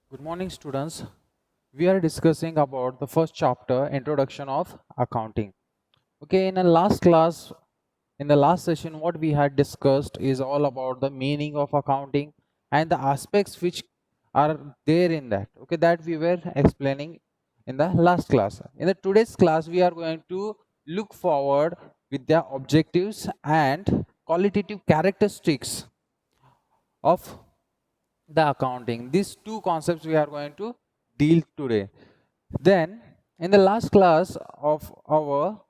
Good morning, students. We are discussing about the first chapter, Introduction of Accounting. Okay, in the last class, in the last session, what we had discussed is all about the meaning of accounting and the aspects which are there in that. Okay, that we were explaining in the last class. In the today's class, we are going to look forward with the objectives and qualitative characteristics of the accounting. These two concepts we are going to deal today. Then in the last class of our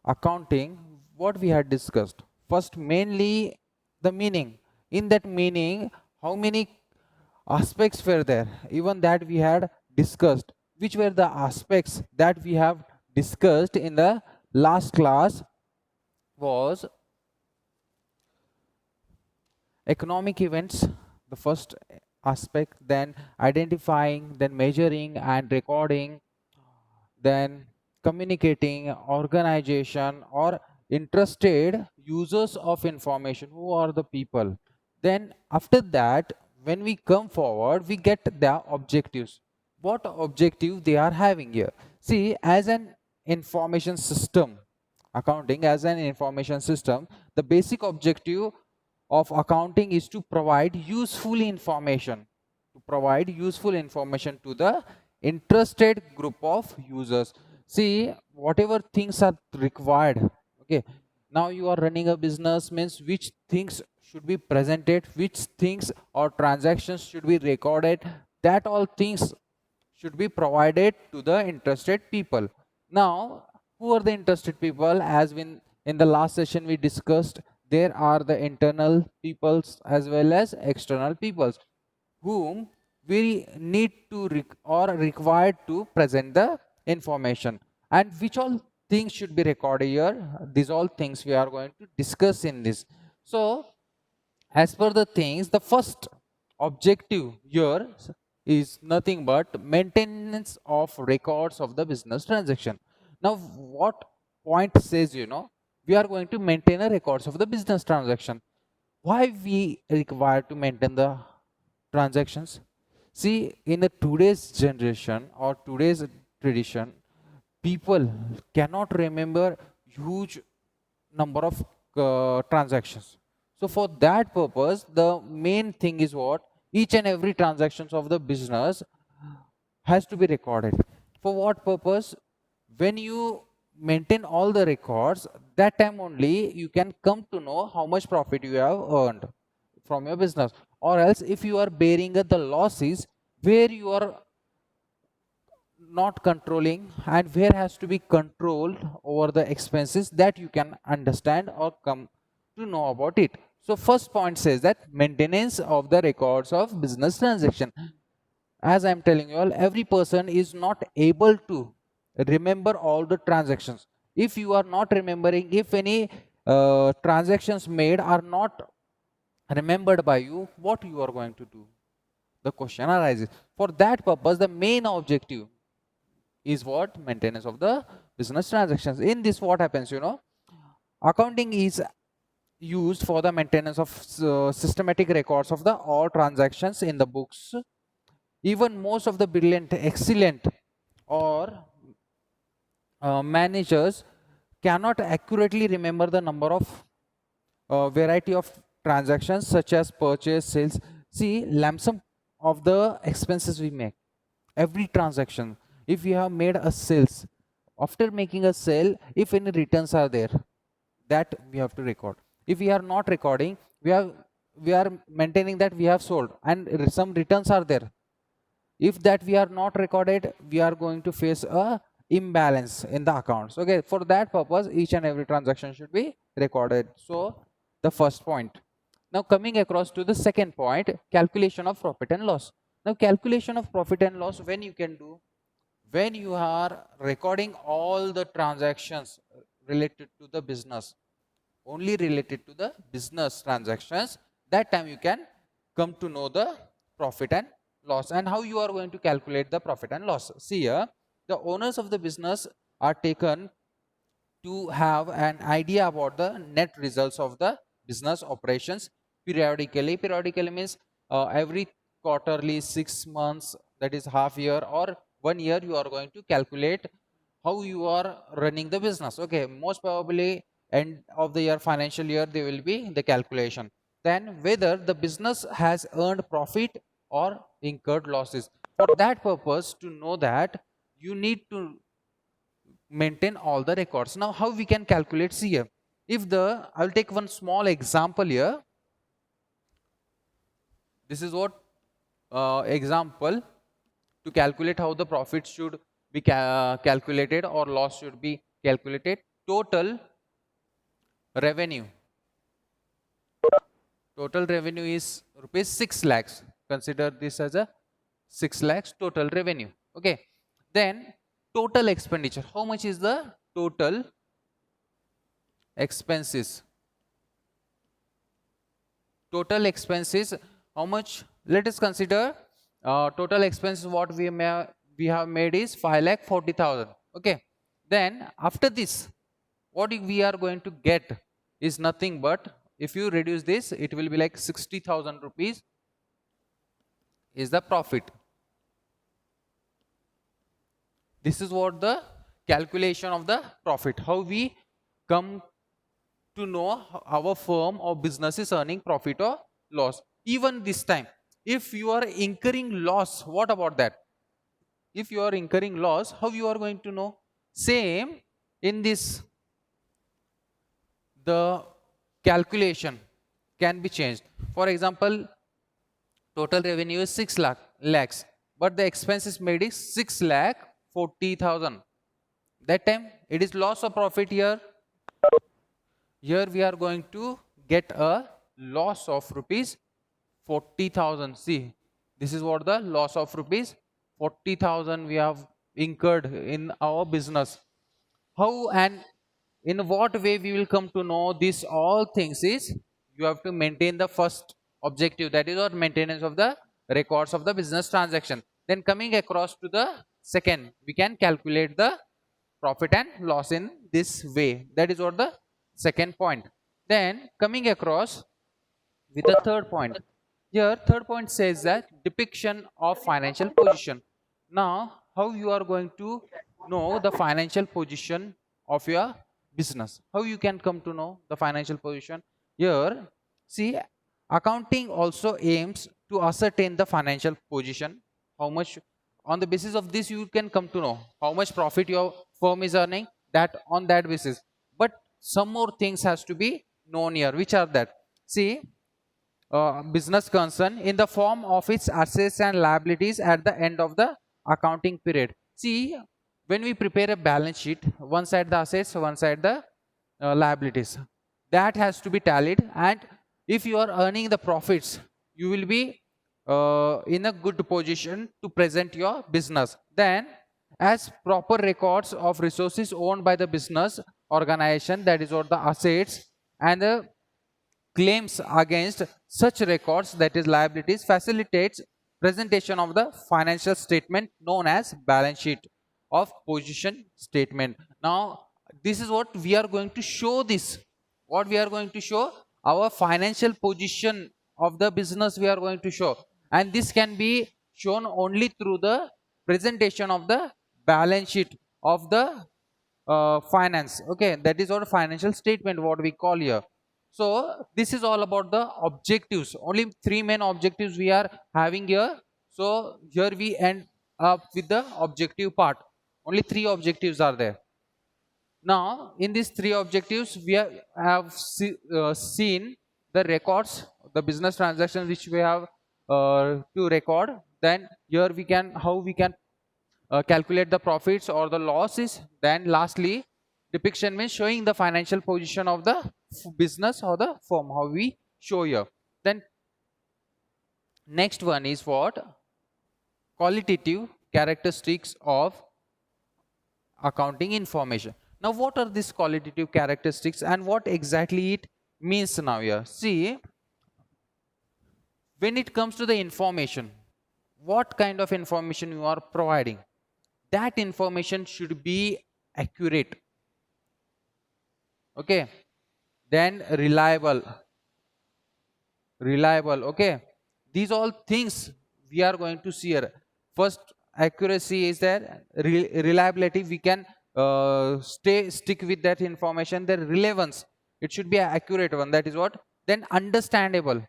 accounting, what we had discussed, first mainly the meaning. In that meaning, how many aspects were there, even that we had discussed. Which were the aspects that we have discussed in the last class was economic events, the first aspect, then identifying, then measuring and recording, then communicating, organization or interested users of information, who are the people. Then after that, when we come forward, we get the objectives, what objective they are having here. See, as an information system, accounting as an information system, the basic objective of accounting is to provide useful information, to the interested group of users. See, whatever things are required. Okay, now you are running a business, means which things should be presented, which things or transactions should be recorded, that all things should be provided to the interested people. Now, who are the interested people? As in the last session we discussed, there are the internal peoples as well as external peoples, whom we need to or required to present the information, and which all things should be recorded here. These all things we are going to discuss in this. So as per the things, the first objective here is nothing but maintenance of records of the business transaction. Now what point says, we are going to maintain a records of the business transaction. Why we require to maintain the transactions? See, in the today's generation or today's tradition, people cannot remember huge number of transactions. So for that purpose, the main thing is what, each and every transactions of the business has to be recorded. For what purpose? When you maintain all the records, that time only you can come to know how much profit you have earned from your business. Or else if you are bearing the losses, where you are not controlling and where has to be controlled over the expenses, that you can understand or come to know about it. So first point says that maintenance of the records of business transaction. As I'm telling you all, every person is not able to remember all the transactions. If you are not remembering, if any transactions made are not remembered by you, what you are going to do? The question arises. For that purpose, the main objective is what? Maintenance of the business transactions. In this, what happens, accounting is used for the maintenance of systematic records of the all transactions in the books. Even most of the brilliant, excellent or managers cannot accurately remember the number of variety of transactions such as purchase, sales. See, lump sum of the expenses we make, every transaction. If we have made a sales, after making a sale, if any returns are there, that we have to record. If we are not recording, we are maintaining that we have sold and some returns are there. If that we are not recorded, we are going to face a imbalance in the accounts. Okay, for that purpose, each and every transaction should be recorded. So the first point. Now coming across to the second point, calculation of profit and loss. Now calculation of profit and loss, when you can do, when you are recording all the transactions related to the business, only related to the business transactions, that time you can come to know the profit and loss. And how you are going to calculate the profit and loss? See here, the owners of the business are taken to have an idea about the net results of the business operations periodically. Periodically means every quarterly, 6 months, that is half year, or 1 year, you are going to calculate how you are running the business. Okay, most probably end of the year, financial year, there will be the calculation. Then whether the business has earned profit or incurred losses. For that purpose, to know that, you need to maintain all the records. Now how we can calculate? See here, if the, I'll take one small example here. This is what example to calculate how the profit should be calculated or loss should be calculated. Total revenue is rupees 6 lakhs. Consider this as a 6 lakhs total revenue. Okay, then total expenditure, how much is the total expenses? Total expenses, how much? Let us consider total expenses what we have made is 5,40,000. Okay, then after this, what we are going to get is nothing but, if you reduce this, it will be like 60,000 rupees is the profit. This is what the calculation of the profit, how we come to know our firm or business is earning profit or loss. Even this time, if you are incurring loss, what about that? If you are incurring loss, how you are going to know? Same in this, the calculation can be changed. For example, total revenue is 6 lakhs, but the expenses made is 6 lakh 40,000. That time it is loss or profit here? Here we are going to get a loss of rupees 40,000. See, this is what the loss of rupees 40,000 we have incurred in our business. How and in what way we will come to know this all things is, you have to maintain the first objective, that is what maintenance of the records of the business transaction. Then coming across to the second, we can calculate the profit and loss in this way. That is what the second point. Then coming across with the third point. Here third point says that depiction of financial position. Now how you are going to know the financial position of your business? How you can come to know the financial position? Here, see, accounting also aims to ascertain the financial position. How much, on the basis of this you can come to know how much profit your firm is earning, that on that basis. But some more things has to be known here. Which are that? See, business concern in the form of its assets and liabilities at the end of the accounting period. See, when we prepare a balance sheet, one side the assets, one side the liabilities, that has to be tallied. And if you are earning the profits, you will be in a good position to present your business. Then as proper records of resources owned by the business organization, that is what the assets, and the claims against such records, that is liabilities, facilitates presentation of the financial statement known as balance sheet of position statement. Now this is what we are going to show. This what we are going to show, our financial position of the business we are going to show, and this can be shown only through the presentation of the balance sheet of the finance. Okay, that is what financial statement what we call here. So this is all about the objectives. Only three main objectives we are having here. So here we end up with the objective part. Only three objectives are there. Now in these three objectives we have seen the records, the business transactions which we have to record. Then here we can, how we can calculate the profits or the losses. Then lastly, depiction means showing the financial position of the business or the firm, how we show here. Then next one is what? Qualitative characteristics of accounting information. Now what are these qualitative characteristics and what exactly it means now here? See, when it comes to the information, what kind of information you are providing, that information should be accurate. Okay, then reliable. Okay, these all things we are going to see here. First, accuracy is there, reliability, we can stick with that information. The relevance, it should be an accurate one, that is what. Then understandable,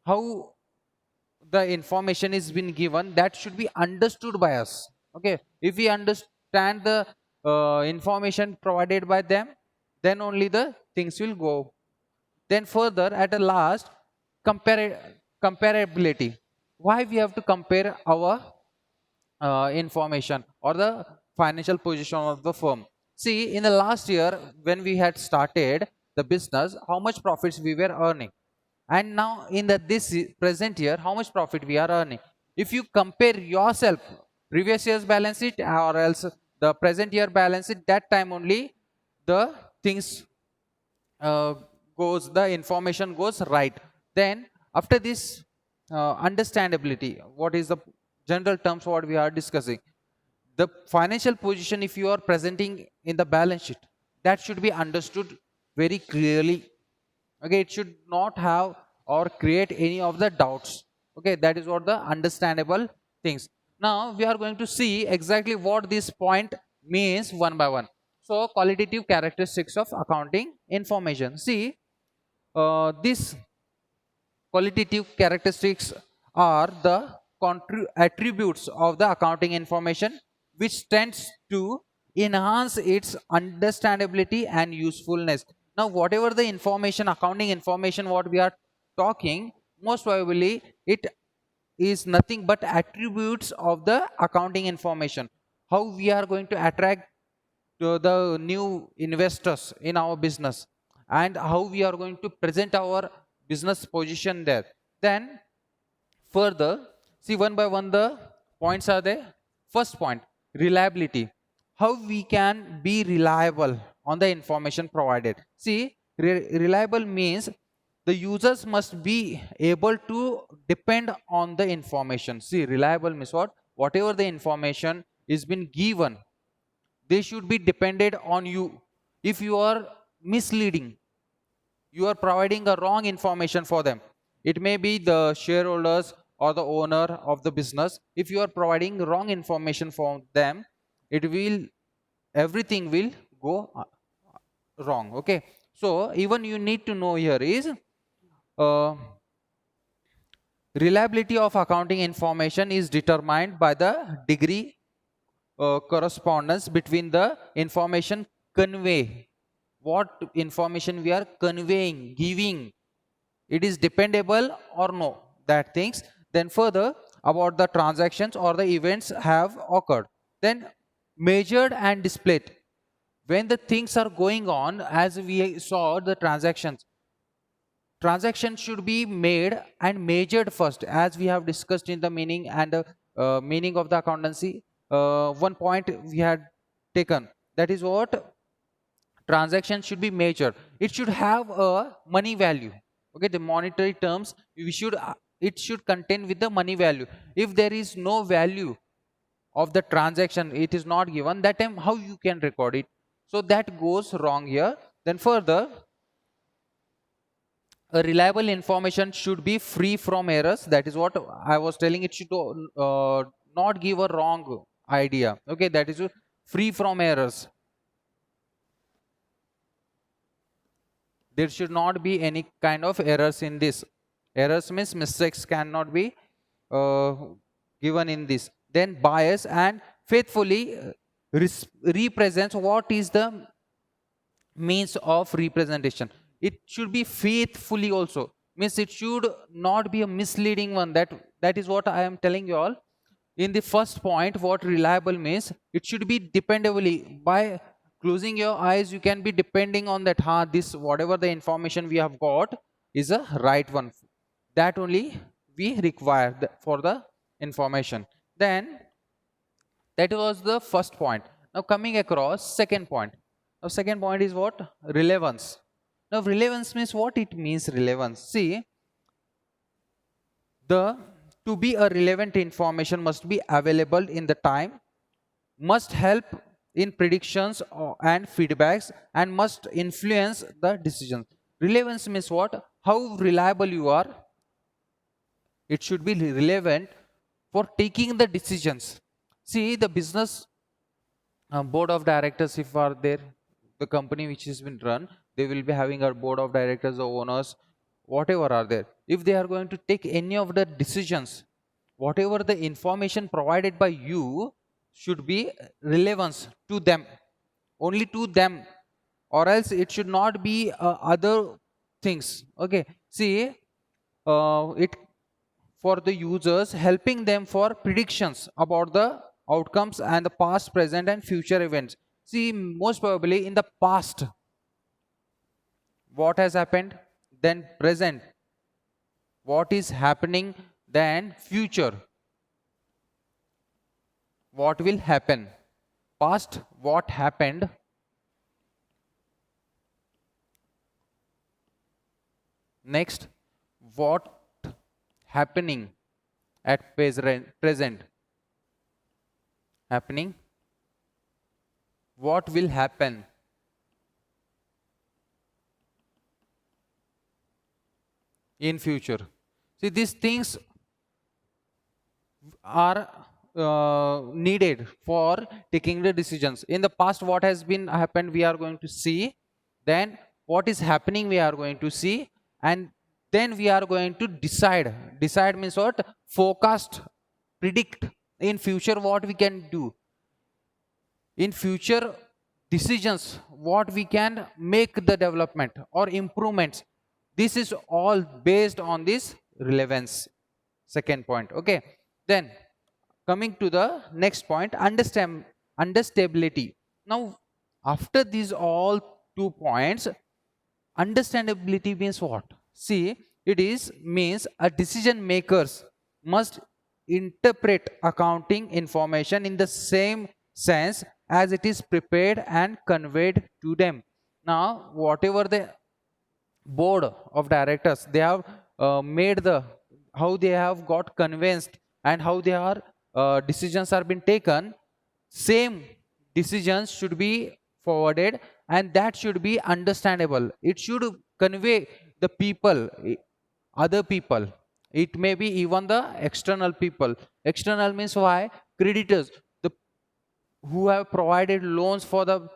how the information is been given, that should be understood by us. Okay, if we understand the information provided by them, then only the things will go. Then further, at the last, comparability. Why we have to compare our information or the financial position of the firm? See, in the last year when we had started the business, how much profits we were earning, and now in the present year, how much profit we are earning. If you compare yourself, previous year's balance sheet or else the present year balance sheet, that time only the things uh, the information goes right. Then after this, understandability, what is the general terms what we are discussing? The financial position, if you are presenting in the balance sheet, that should be understood very clearly. Okay, it should not have or create any of the doubts. Okay, that is what the understandable things. Now we are going to see exactly what this point means one by one. So qualitative characteristics of accounting information. See, these qualitative characteristics are the attributes of the accounting information which tends to enhance its understandability and usefulness. Now whatever the information, accounting information what we are talking, most probably it is nothing but attributes of the accounting information. How we are going to attract the new investors in our business, and how we are going to present our business position there. Then further, see one by one the points are there. First point, reliability. How we can be reliable on the information provided. See, reliable means the users must be able to depend on the information. See, reliable means what? Whatever the information is been given, they should be dependent on you. If you are misleading, you are providing a wrong information for them, it may be the shareholders or the owner of the business. If you are providing wrong information for them, it will, everything will go wrong. Okay, so even you need to know here is uh, reliability of accounting information is determined by the degree correspondence between the information convey, what information we are conveying, giving, it is dependable or no, that things. Then further, about the transactions or the events have occurred, then measured and displayed. When the things are going on, as we saw the transactions should be made and measured first, as we have discussed in the meaning and meaning of the accountancy. One point we had taken, that is what, transaction should be measured, it should have a money value. Okay, the monetary terms we should it should contain with the money value. If there is no value of the transaction, it is not given, that time how you can record it? So that goes wrong here. Then further, a reliable information should be free from errors. That is what I was telling, it should not give a wrong idea. Okay, that is free from errors. There should not be any kind of errors in this. Errors means mistakes cannot be uh, given in this. Then bias and faithfully represents, what is the means of representation? It should be faithfully also, means it should not be a misleading one. That is what I am telling you all in the first point. What reliable means, it should be dependably. By closing your eyes, you can be depending on that, this whatever the information we have got is a right one. That only we require for the information. Then that was the first point. Now coming across second point. Now second point is what? Relevance. Now relevance means what? It means relevance. See, the to be a relevant information must be available in the time, must help in predictions and feedbacks, and must influence the decisions. Relevance means what? How reliable you are. It should be relevant for taking the decisions. See, the business board of directors, if are there, the company which has been run, they will be having a board of directors or owners, whatever are there. If they are going to take any of the decisions, whatever the information provided by you should be relevance to them, only to them, or else it should not be other things. Okay, see, it for the users, helping them for predictions about the outcomes and the past, present and future events. See, most probably in the past what has happened, then present what is happening, then future what will happen. Past what happened, next what happening at present, happening, what will happen in future. See, these things are needed for taking the decisions. In the past what has been happened we are going to see, then what is happening we are going to see, and then we are going to decide. Decide means what? Forecast, predict in future what we can do, in future decisions what we can make the development or improvements. This is all based on this relevance, second point. Okay, then coming to the next point, understandability. Now after these all 2 points, understandability means what? See, it is means a decision makers must interpret accounting information in the same sense as it is prepared and conveyed to them. Now whatever the board of directors they have made, the how they have got convinced and how they are decisions are been taken, same decisions should be forwarded, and that should be understandable. It should convey the people, other people. It may be even the external people. External means why? Creditors, the who have provided loans for the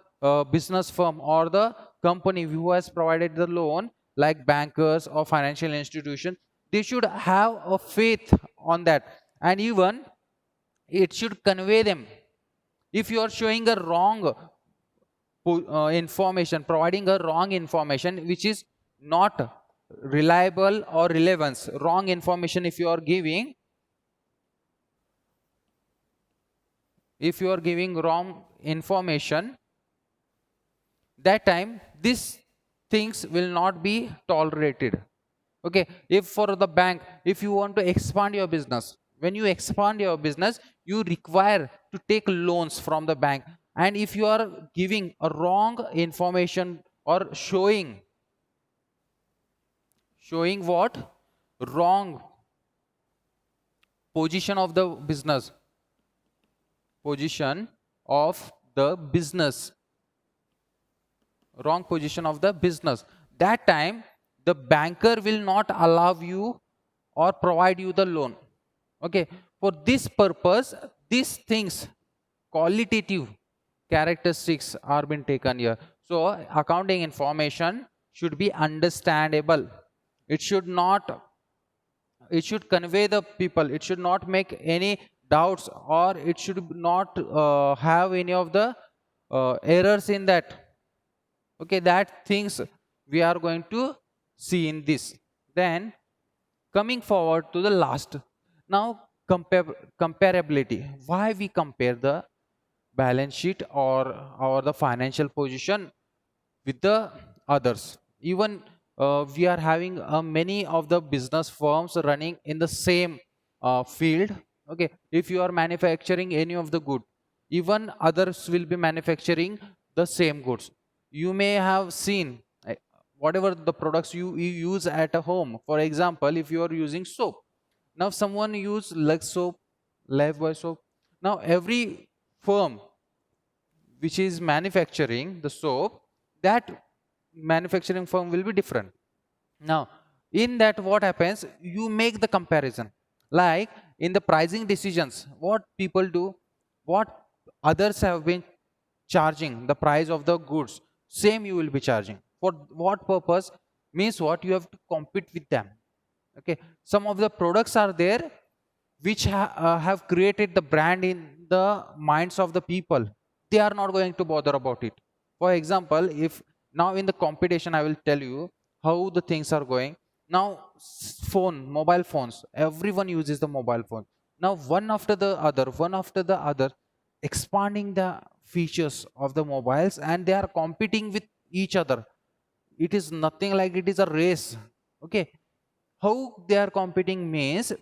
business firm or the company who has provided the loan, like bankers or financial institution. They should have a faith on that, and even it should convey them. If you are showing a wrong information, providing a wrong information which is not reliable or relevance, wrong information if you are giving, if you are giving wrong information, that time these things will not be tolerated. Okay, if for the bank, if you want to expand your business, when you expand your business you require to take loans from the bank, and if you are giving a wrong information or showing what? Wrong position of the business, position of the business, wrong position of the business, that time the banker will not allow you or provide you the loan. Okay, for this purpose these things, qualitative characteristics are been taken here. So accounting information should be understandable. It should not, it should convey the people, it should not make any doubts, or it should not have any of the errors in that. Okay, that things we are going to see in this. Then coming forward to the last, now comparability. Why we compare the balance sheet or the financial position with the others? Even we are having many of the business firms running in the same field. Okay, if you are manufacturing any of the good, even others will be manufacturing the same goods. You may have seen whatever the products you use at a home. For example, if you are using soap, now someone use Lux soap, Lifebuoy soap. Now every firm which is manufacturing the soap, that manufacturing firm will be different. Now in that what happens, you make the comparison, like in the pricing decisions, what people do, what others have been charging the price of the goods, same you will be charging. For what purpose? Means what, you have to compete with them. Okay, some of the products are there which have created the brand in the minds of the people. They are not going to bother about it. For example, if now in the competition, I will tell you how the things are going. Now mobile phones, everyone uses the mobile phone. Now one after the other, expanding the features of the mobiles, and they are competing with each other. It is nothing like it is a race. Okay, how they are competing means,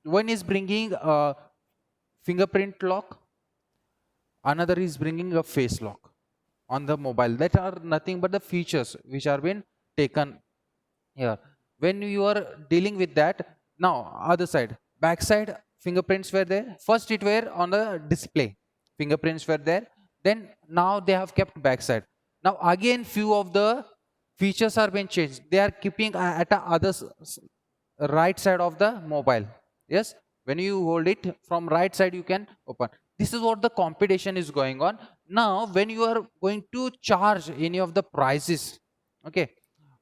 one is bringing a fingerprint lock, another is bringing a face lock on the mobile. That are nothing but the features which are being taken here. When you are dealing with that, now other side, back side, fingerprints were there. First it were on the display, fingerprints were there. Then now they have kept back side. Now again few of the features are being changed. They are keeping at the other right side of the mobile. Yes, when you hold it from right side, you can open. This is what the competition is going on. Now when you are going to charge any of the prices, okay,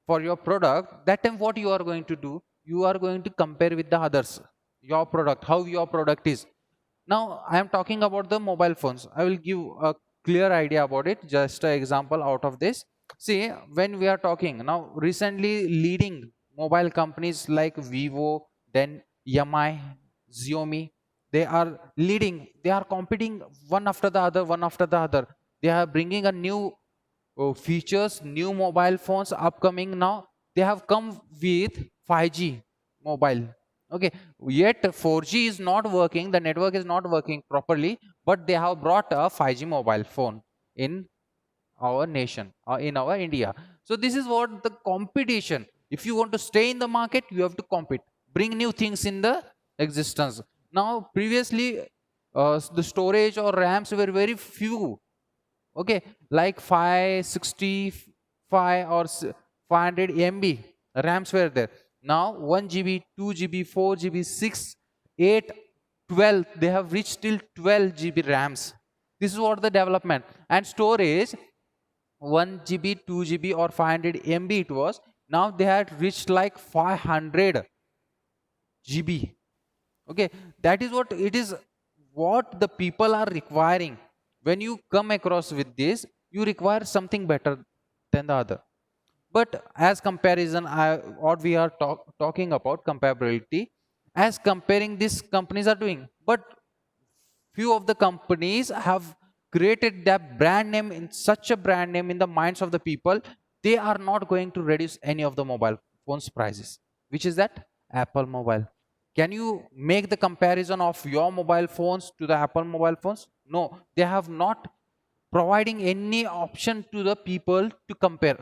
for your product, that time what you are going to do, you are going to compare with the others, your product, how your product is. Now I am talking about the mobile phones. I will give a clear idea about it, just an example out of this. See, when we are talking now, recently leading mobile companies like Vivo, then Yami, Xiaomi, they are leading, they are competing one after the other, one after the other. They are bringing a new features, new mobile phones upcoming. Now they have come with 5G mobile. Okay, yet 4G is not working, the network is not working properly, but they have brought a 5G mobile phone in our nation, in our India. So this is what the competition. If you want to stay in the market, you have to compete, bring new things in the existence. Now previously, the storage or RAMs were very few. Okay, like 565 or 500 MB RAMs were there. Now 1 GB, 2 GB, 4 GB, 6, 8, 12, they have reached till 12 GB RAMs. This is what the development. And storage, 1 GB, 2 GB or 500 MB it was. Now they had reached like 500 GB. Okay, that is what it is, what the people are requiring. When you come across with this, you require something better than the other. But as comparison, what we are talking about comparability, as comparing these companies are doing. But few of the companies have created their brand name in such a brand name in the minds of the people, they are not going to reduce any of the mobile phones prices. Which is that? Apple mobile. Can you make the comparison of your mobile phones to the Apple mobile phones? No, they have not providing any option to the people to compare.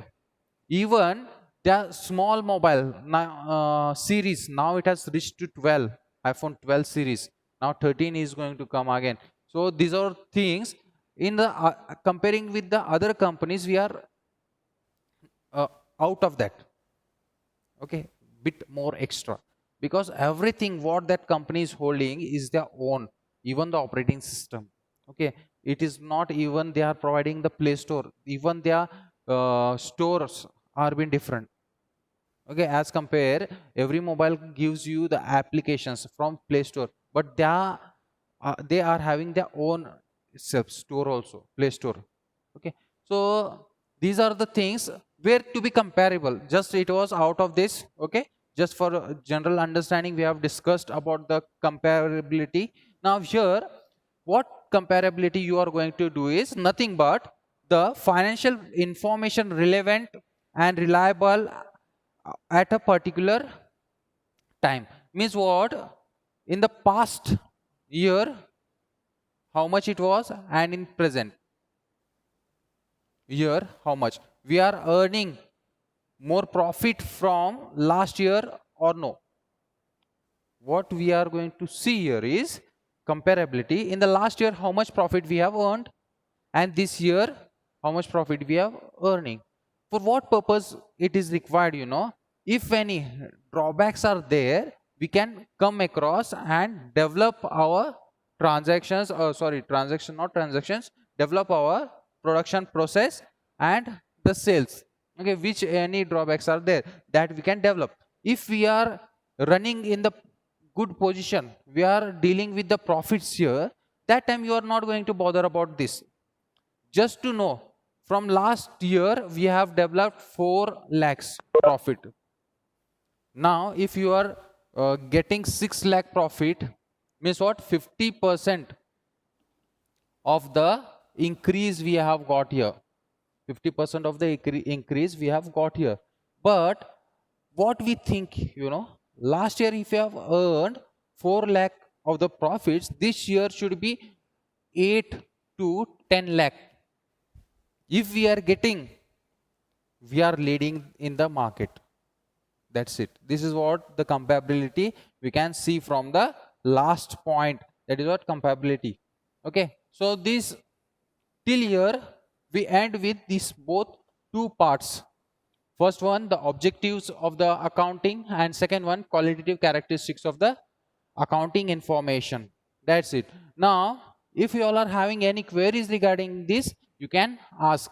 Even the small mobile series, now it has reached to 12, iPhone 12 series. Now 13 is going to come again. So these are things in the comparing with the other companies, we are uh, out of that. Okay, bit more extra, because everything what that company is holding is their own, even the operating system. Okay, it is not even they are providing the Play Store, even their stores are being different. Okay, as compare, every mobile gives you the applications from Play Store, but they are having their own self store also, Play Store. Okay, so these are the things where to be comparable. Just it was out of this. Okay, just for general understanding, we have discussed about the comparability. Now here, what comparability you are going to do is nothing but the financial information relevant and reliable at a particular time. Means what, in the past year how much it was, and in present year how much we are earning, more profit from last year or no. What we are going to see here is comparability. In the last year how much profit we have earned, and this year how much profit we have earning. For what purpose it is required, if any drawbacks are there, we can come across and develop our transactions, transaction, not transactions, develop our production process and the sales. Okay, which any drawbacks are there that we can develop. If we are running in the good position, we are dealing with the profits here, that time you are not going to bother about this. Just to know, from last year we have developed 4 lakhs profit. Now if you are getting 6 lakh profit, means what? 50% of the increase we have got here. 50% of the increase we have got here. But what we think, last year if you have earned 4 lakh of the profits, this year should be 8 to 10 lakh. If we are getting, we are leading in the market. That's it. This is what the comparability we can see from the last point. That is what comparability. Okay. So this till here we end with these both two parts. First one, the objectives of the accounting, and second one, qualitative characteristics of the accounting information. That's it. Now, if you all are having any queries regarding this, you can ask.